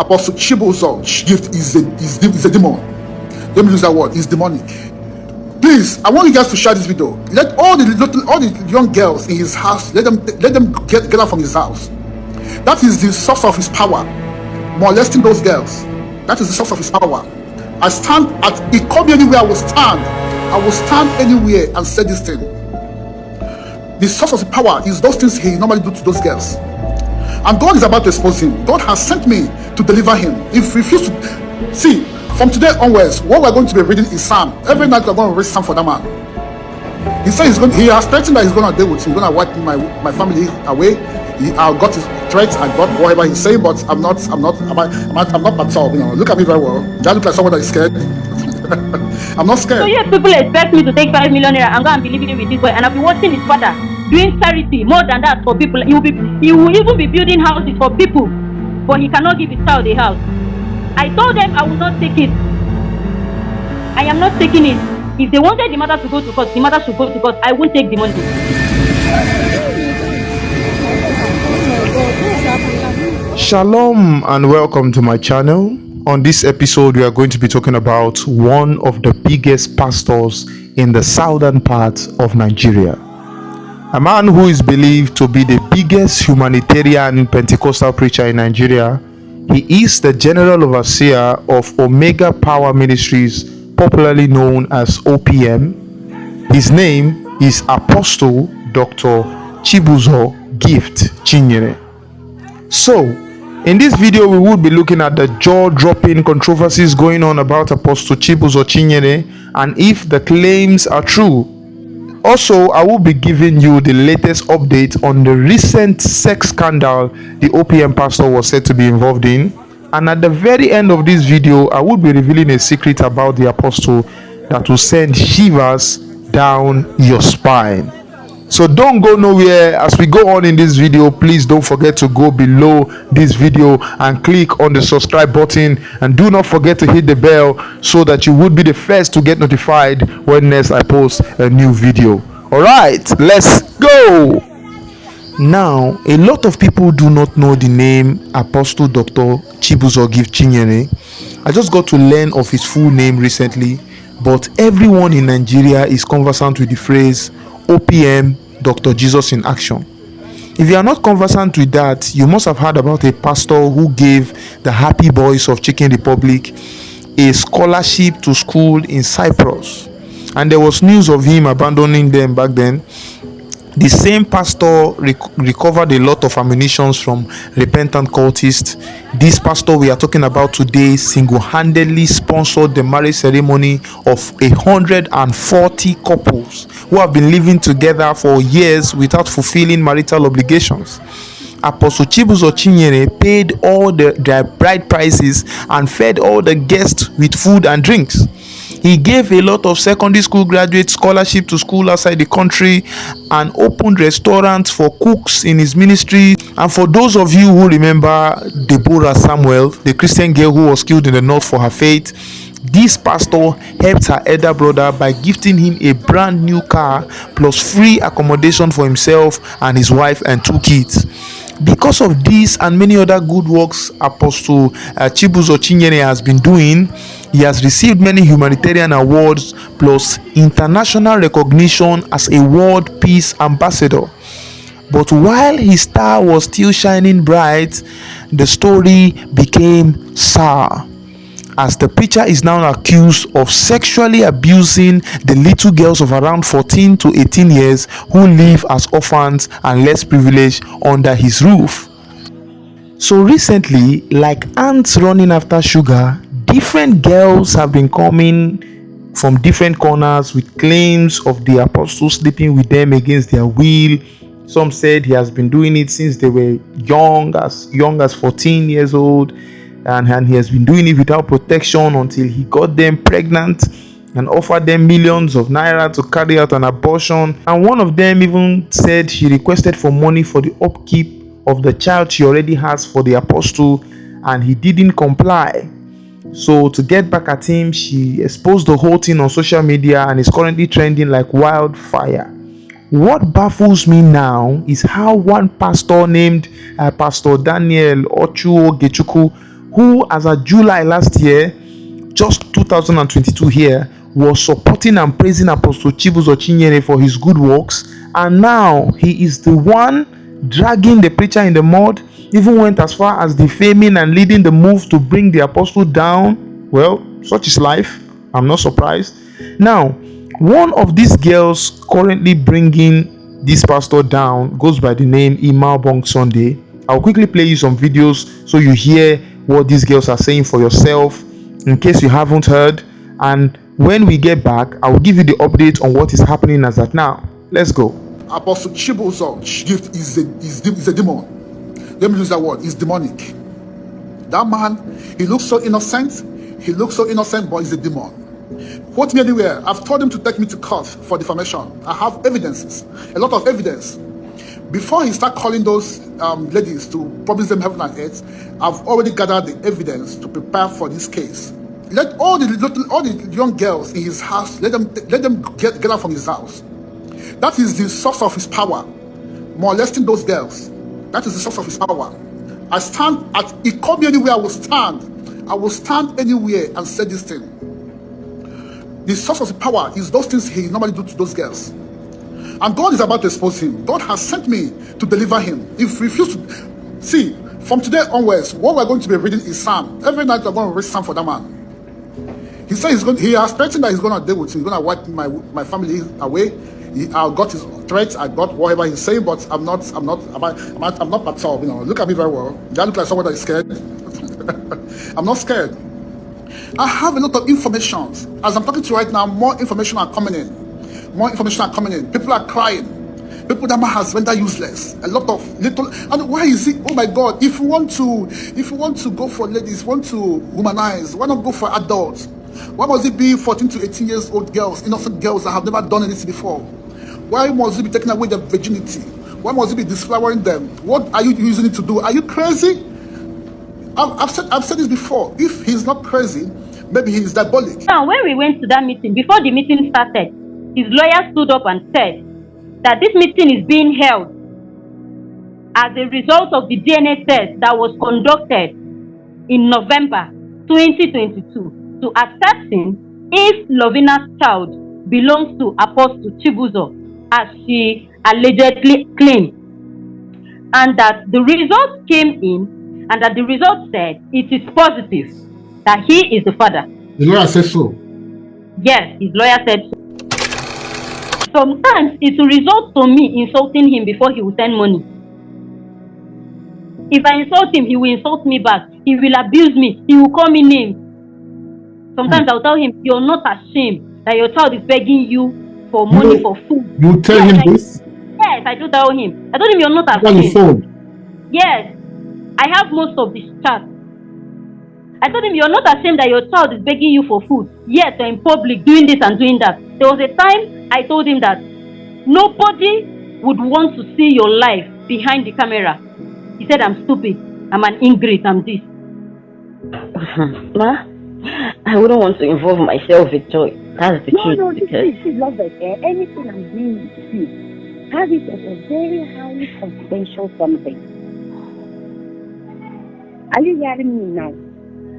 Apostle Chibuzor Gift is a demon. Let me use that word. It's demonic. Please, I want you guys to share this video. Let all the young girls in his house, let them get out from his house. That is the source of his power. Molesting those girls. That is the source of his power. I stand at, he called me anywhere, I will stand. I will stand anywhere and say this thing. The source of the power is those things he normally do to those girls. And God is about to expose him. God has sent me to deliver him. If we refuse to see, from today onwards, what we're going to be reading is Psalm. Every night we're going to read Psalm for that man. He said he has threatened that he's going to deal with him. He's going to wipe my family away. I got his threats, I got whatever he's saying, but I'm not perturbed. You know, look at me very well. Do I look like someone that is scared? I'm not scared. So yes, people expect me to take 5 million naira and go and be living with this boy, and I'll be watching his father doing charity more than that for people. He will even be building houses for people, but he cannot give his child a house. I told them I will not take it. I am not taking it. If they wanted the matter to go to court, the matter should go to court. I won't take the money. Shalom and welcome to my channel. On this episode, we are going to be talking about one of the biggest pastors in the southern part of Nigeria. A man who is believed to be the biggest humanitarian Pentecostal preacher in Nigeria. He is the General Overseer of Omega Power Ministries, popularly known as OPM. His name is Apostle Dr. Chibuzor Gift Chinyere. So, in this video, we will be looking at the jaw-dropping controversies going on about Apostle Chibuzor Chinyere and if the claims are true. Also, I will be giving you the latest update on the recent sex scandal the OPM pastor was said to be involved in. And at the very end of this video, I will be revealing a secret about the apostle that will send shivers down your spine. So don't go nowhere. As we go on in this video, please don't forget to go below this video and click on the subscribe button, and do not forget to hit the bell so that you would be the first to get notified when next I post a new video. All right, let's go. Now, a lot of people do not know the name Apostle Dr. Chibuzor Gift Chinyere. I just got to learn of his full name recently, but everyone in Nigeria is conversant with the phrase OPM, Dr. Jesus in Action. If you are not conversant with that, you must have heard about a pastor who gave the Happy Boys of Chicken Republic a scholarship to school in Cyprus, and there was news of him abandoning them back then. The same pastor recovered a lot of ammunition from repentant cultists. This pastor we are talking about today single-handedly sponsored the marriage ceremony of 140 couples who have been living together for years without fulfilling marital obligations. Apostle Chibuzor Chinyere paid all their bride prices and fed all the guests with food and drinks. He gave a lot of secondary school graduates scholarship to school outside the country and opened restaurants for cooks in his ministry. And for those of you who remember Deborah Samuel, the Christian girl who was killed in the north for her faith, this pastor helped her elder brother by gifting him a brand new car plus free accommodation for himself and his wife and 2 kids. Because of this and many other good works Apostle Chibuzor Chinyere has been doing, he has received many humanitarian awards plus international recognition as a world peace ambassador. But while his star was still shining bright, the story became sour, as the preacher is now accused of sexually abusing the little girls of around 14 to 18 years who live as orphans and less privileged under his roof. So recently, like ants running after sugar, different girls have been coming from different corners with claims of the apostle sleeping with them against their will. Some said he has been doing it since they were young as 14 years old, and he has been doing it without protection until he got them pregnant and offered them millions of naira to carry out an abortion. And one of them even said she requested for money for the upkeep of the child she already has for the apostle, and he didn't comply. So to get back at him, she exposed the whole thing on social media and is currently trending like wildfire. What baffles me now is how one pastor named Pastor Daniel Ochu Ogechukwu who, as of July last year, just 2022 here, was supporting and praising Apostle Chibuzor Chinyere for his good works, and now he is the one dragging the preacher in the mud, even went as far as defaming and leading the move to bring the apostle down. Well, such is life. I'm not surprised. Now, one of these girls currently bringing this pastor down goes by the name Imalbong Sunday. I'll quickly play you some videos so you hear what these girls are saying for yourself, in case you haven't heard. And when we get back, I will give you the update on what is happening as at now. Let's go. Apostle Chibuzor Gift is a demon. Let me use that word. It's demonic. That man, he looks so innocent. He looks so innocent, but he's a demon. Quote me anywhere. I've told him to take me to court for defamation. I have evidences, a lot of evidence. Before he start calling those ladies to promise them heaven and earth, I've already gathered the evidence to prepare for this case. Let all the young girls in his house, let them get out from his house. That is the source of his power, molesting those girls. That is the source of his power. I stand at, he called me anywhere, I will stand. I will stand anywhere and say this thing. The source of the power is those things he normally do to those girls. And God is about to expose him. God has sent me to deliver him. If he refuse to, see, from today onwards, what we're going to be reading is Psalm. Every night we're going to read Psalm for that man. He said he has threatened that he's going to deal with him. He's going to wipe my family away. I got his threats. I got whatever he's saying, but I'm not perturbed. You know, look at me very well. Do I look like someone that is scared? I'm not scared. I have a lot of information. As I'm talking to you right now, more information are coming in. More information are coming in. People are crying. People that man has rendered useless. A lot of little. And why is it? Oh my God! If you want to go for ladies, want to humanize, why not go for adults? Why must it be 14 to 18 years old girls, innocent girls that have never done anything before? Why must it be taking away their virginity? Why must it be disflowering them? What are you using it to do? Are you crazy? I've said this before. If he's not crazy, maybe he's diabolic. Now, when we went to that meeting, before the meeting started, his lawyer stood up and said that this meeting is being held as a result of the DNA test that was conducted in November 2022 to ascertain if Lovina's child belongs to Apostle Chibuzor, as she allegedly claimed, and that the results came in, and that the results said it is positive that he is the father. The lawyer said so. Yes, his lawyer said so. Sometimes it will result to me insulting him before he will send money. If I insult him, he will insult me back. He will abuse me. He will call me names. Sometimes I'll tell him, you're not ashamed that your child is begging you for money for food. You tell him this? Yes, I do tell him. I told him you're not ashamed. On the phone? Yes. I have most of this chat. I told him, you're not ashamed that your child is begging you for food. Yes, you're in public doing this and doing that. There was a time I told him that nobody would want to see your life behind the camera. He said, I'm stupid. I'm an ingrate. I'm this. Ma, I wouldn't want to involve myself with Joy. That's the truth. No, she's not like anything I'm doing with you. Have it as a very highly confidential something. Are you hearing me now?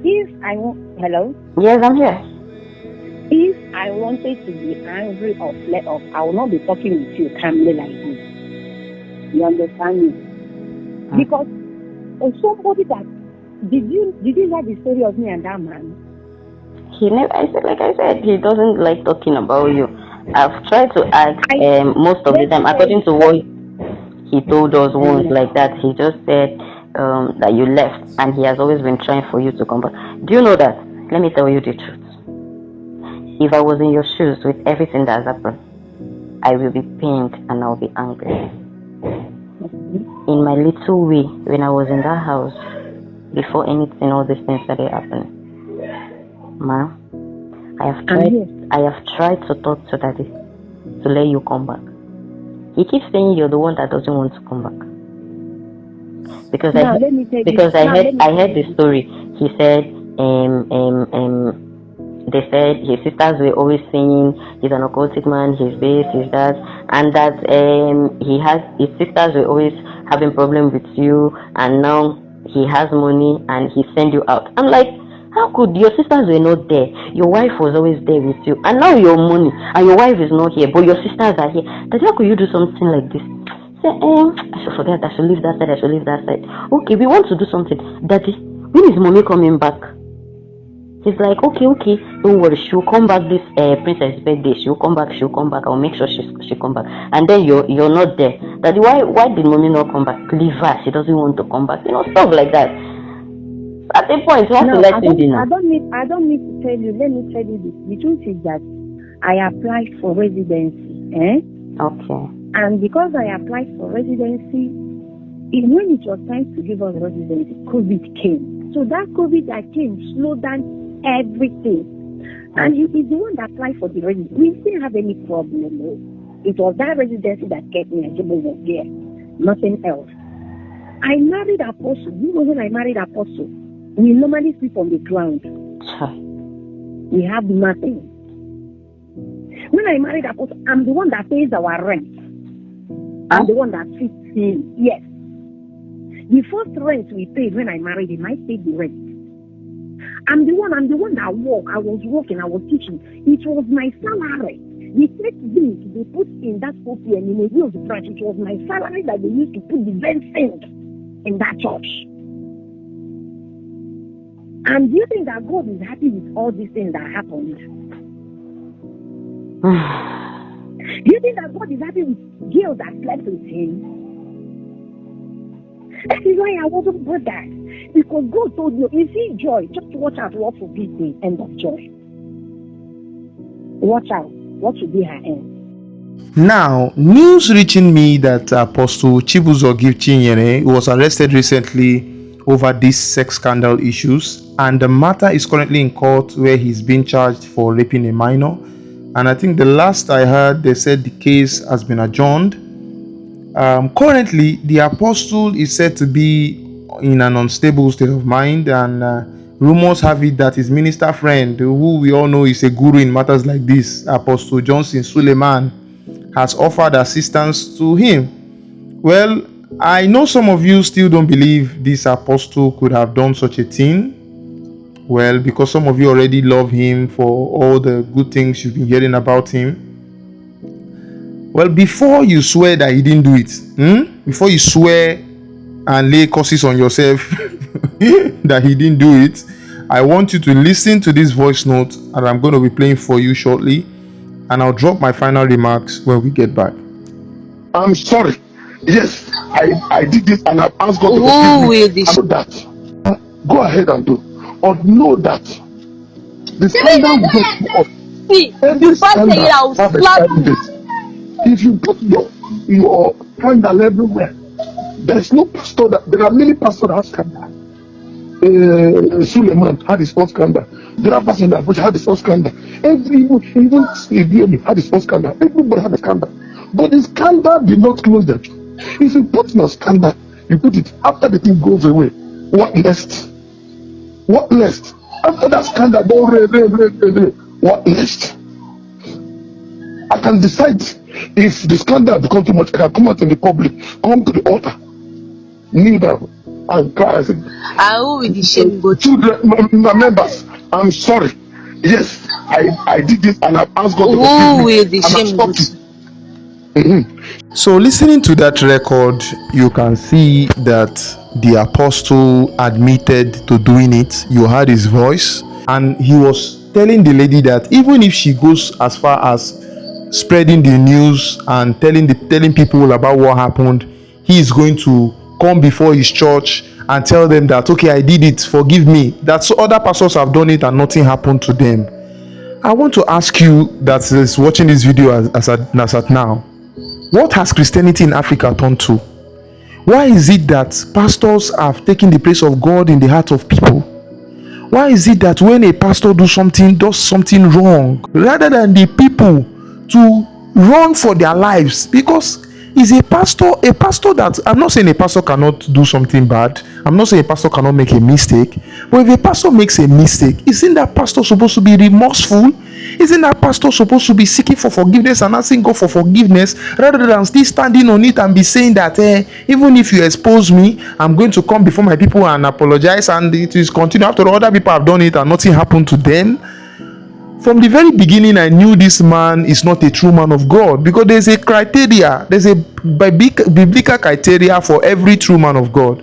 If I want, hello? Yes, I'm here. If I wanted to be angry or flare up, I will not be talking with you calmly like this. You understand me? Because somebody that did you hear the story of me and that man? He never. Like I said, he doesn't like talking about you. I've tried to ask most of the time, according to what he told us once, like that. He just said that you left, and he has always been trying for you to come back. Do you know that? Let me tell you the truth. If I was in your shoes with everything that has happened, I will be pained and I'll be angry. In my little way, when I was in that house, before anything, all these things started happening, Ma, I have tried to talk to Daddy to let you come back. He keeps saying you're the one that doesn't want to come back. Because I heard the story. He said they said his sisters were always saying he's an occultic man, he's this, he's that, and that his sisters were always having problems with you, and now he has money and he send you out. I'm like, how could your sisters were not there? Your wife was always there with you, and now your money and your wife is not here, but your sisters are here. Daddy, how could you do something like this? Say, I should forget. I should leave that side. I should leave that side. Okay, we want to do something. Daddy, when is mommy coming back? He's like, okay, don't worry. She'll come back this princess birthday. She'll come back. I'll make sure she come back. And then you're not there. Daddy, why did mommy not come back? Leave her. She doesn't want to come back. Stuff like that. At a point, you have to let him be now. I don't need to tell you. Let me tell you this. The truth is that I applied for residency. Okay. And because I applied for residency, when it was time to give us residency, COVID came. So that COVID that came slowed down everything. And he is the one that applied for the residency. We didn't have any problem. It was that residency that kept me and Chibuzor was there. Nothing else. I married Apostle. When I married Apostle, we normally sleep on the ground. We have nothing. When I married Apostle, I'm the one that pays our rent. I'm the one that feeds him. Yes. The first rent we paid when I married him, I paid the rent. I'm the one that worked. I was working, I was teaching. It was my salary. The first thing they put in that Opm in a huge branch, it was my salary that they used to put the vent sink in that church. And do you think that God is happy with all these things that happened? Do you think that God is happy with girls that slept with him? That is why I wasn't bothered. Because God told you, you see joy, just watch out what will be the end of joy. Watch out what will be her end. Now, news reaching me that Apostle Chibuzor Gift Chinyere was arrested recently over these sex scandal issues, and the matter is currently in court where he's being charged for raping a minor. And I think the last I heard, they said the case has been adjourned. Currently, the apostle is said to be in an unstable state of mind, and rumors have it that his minister friend, who we all know is a guru in matters like this, Apostle Johnson Suleiman, has offered assistance to him. Well, I know some of you still don't believe this apostle could have done such a thing. Well, because some of you already love him for all the good things you've been hearing about him. Well, before you swear that he didn't do it, before you swear and lay curses on yourself that he didn't do it, I want you to listen to this voice note that I'm going to be playing for you shortly, and I'll drop my final remarks when we get back. I'm sorry. Yes, I did this and I've asked God to forgive me. I know that. Go ahead and do. Or know that the scandal will get off. See, you first say it, I will slap you. If you put your scandal everywhere, there's no pastor there are many pastors that have scandal. Suleiman had his first scandal. The other person that had his first scandal. Even Steve had his first scandal. Everybody had a scandal. But the scandal did not close the church. If you put your scandal, you put it after the thing goes away. What next? What next? After that scandal, what next? I can decide if the scandal becomes too much. I can come out in the public, come to the altar, kneel down, and cry. I say, I will be the shame. Children, my members, I'm sorry. Yes, I did this and I've asked God to forgive me. And I've stopped it. So listening to that record, you can see that the apostle admitted to doing it. You heard his voice, and he was telling the lady that even if she goes as far as spreading the news and telling people about what happened, he is going to come before his church and tell them that, okay, I did it, forgive me. That so other pastors have done it and nothing happened to them. I want to ask you that is watching this video as at now, what has Christianity in Africa turned to? Why is it that pastors have taken the place of God in the heart of people? Why is it that when a pastor does something wrong, rather than the people to run for their lives? Because is a pastor that, I'm not saying a pastor cannot do something bad, I'm not saying a pastor cannot make a mistake, but if a pastor makes a mistake, isn't that pastor supposed to be remorseful? Isn't that pastor supposed to be seeking for forgiveness and asking God for forgiveness, rather than still standing on it and be saying that even if you expose me, I'm going to come before my people and apologize, and it is continue after all other people have done it and nothing happened to them? From the very beginning, I knew this man is not a true man of God, because there's a biblical criteria for every true man of God.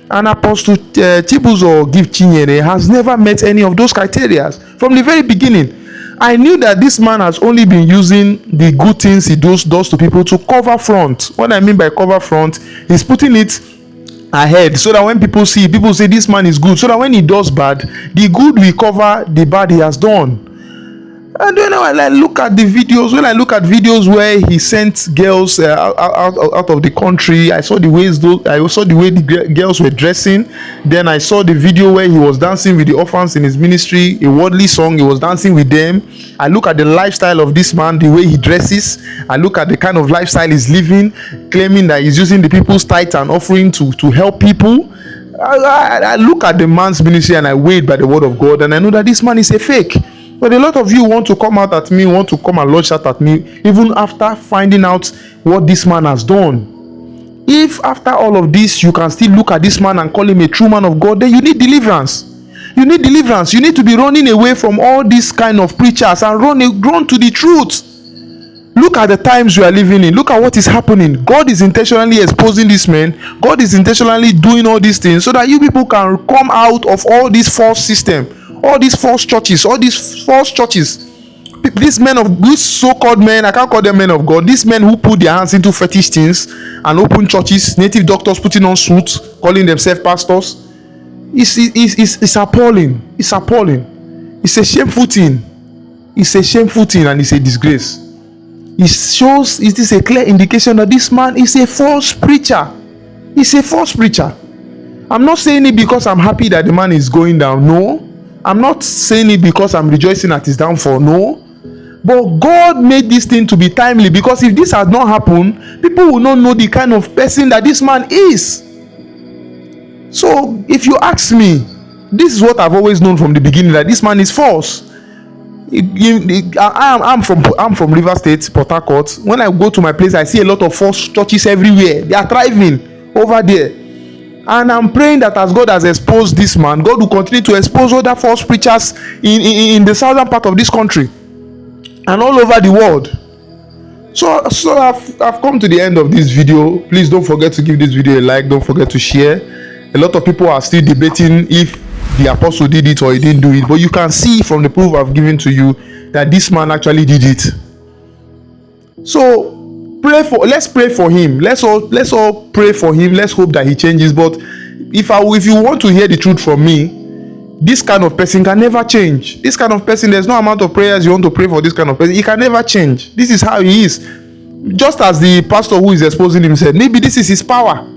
And Apostle Chibuzor Gift Chinyere has never met any of those criteria. From the very beginning, I knew that this man has only been using the good things he does to people to cover front. What I mean by cover front, he's putting it ahead so that when people see, people say this man is good, so that when he does bad, the good will cover the bad he has done. And then when I look at videos where he sent girls out of the country, I saw the way the girls were dressing. Then I saw the video where he was dancing with the orphans in his ministry, a worldly song, he was dancing with them. I look at the lifestyle of this man, the way he dresses. I look at the kind of lifestyle he's living, claiming that he's using the people's tithe and offering to help people. I look at the man's ministry and I weigh it by the word of God, and I know that this man is a fake. But a lot of you want to come out at me, want to come and launch out at me, even after finding out what this man has done. If after all of this, you can still look at this man and call him a true man of God, then you need deliverance. You need deliverance. You need to be running away from all these kind of preachers and run to the truth. Look at the times we are living in. Look at what is happening. God is intentionally exposing this man. God is intentionally doing all these things so that you people can come out of all this false system, all these false churches, These men of these so-called men, I can't call them men of God. These men who put their hands into fetish things and open churches, native doctors putting on suits, calling themselves pastors. It's appalling. It's appalling. It's a shameful thing. It's a shameful thing, and it's a disgrace. It is a clear indication that this man is a false preacher. He's a false preacher. I'm not saying it because I'm happy that the man is going down. No. I'm not saying it because I'm rejoicing at his downfall. No. But God made this thing to be timely, because if this had not happened, people will not know the kind of person that this man is. So if you ask me, this is what I've always known from the beginning, that this man is false. I'm from River State, Port Harcourt. When I go to my place, I see a lot of false churches everywhere. They are thriving over there. And I'm praying that as God has exposed this man, God will continue to expose other false preachers in the southern part of this country and all over the world. So I've come to the end of this video. Please don't forget to give this video a like. Don't forget to share. A lot of people are still debating if the apostle did it or he didn't do it, but you can see from the proof I've given to you that this man actually did it. So let's pray for him. Let's all pray for him. Let's hope that he changes. But if you want to hear the truth from me, this kind of person can never change. This kind of person, there's no amount of prayers you want to pray for this kind of person, he can never change. This is how he is. Just as the pastor who is exposing himself, maybe this is his power.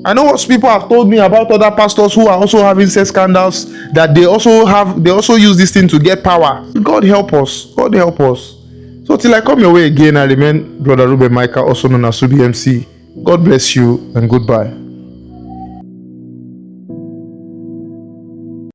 I know what people have told me about other pastors who are also having sex scandals, that they also use this thing to get power. God help us. God help us. So till I come your way again, I remain Brother Ruben Micah, also known as Subi MC. God bless you and goodbye.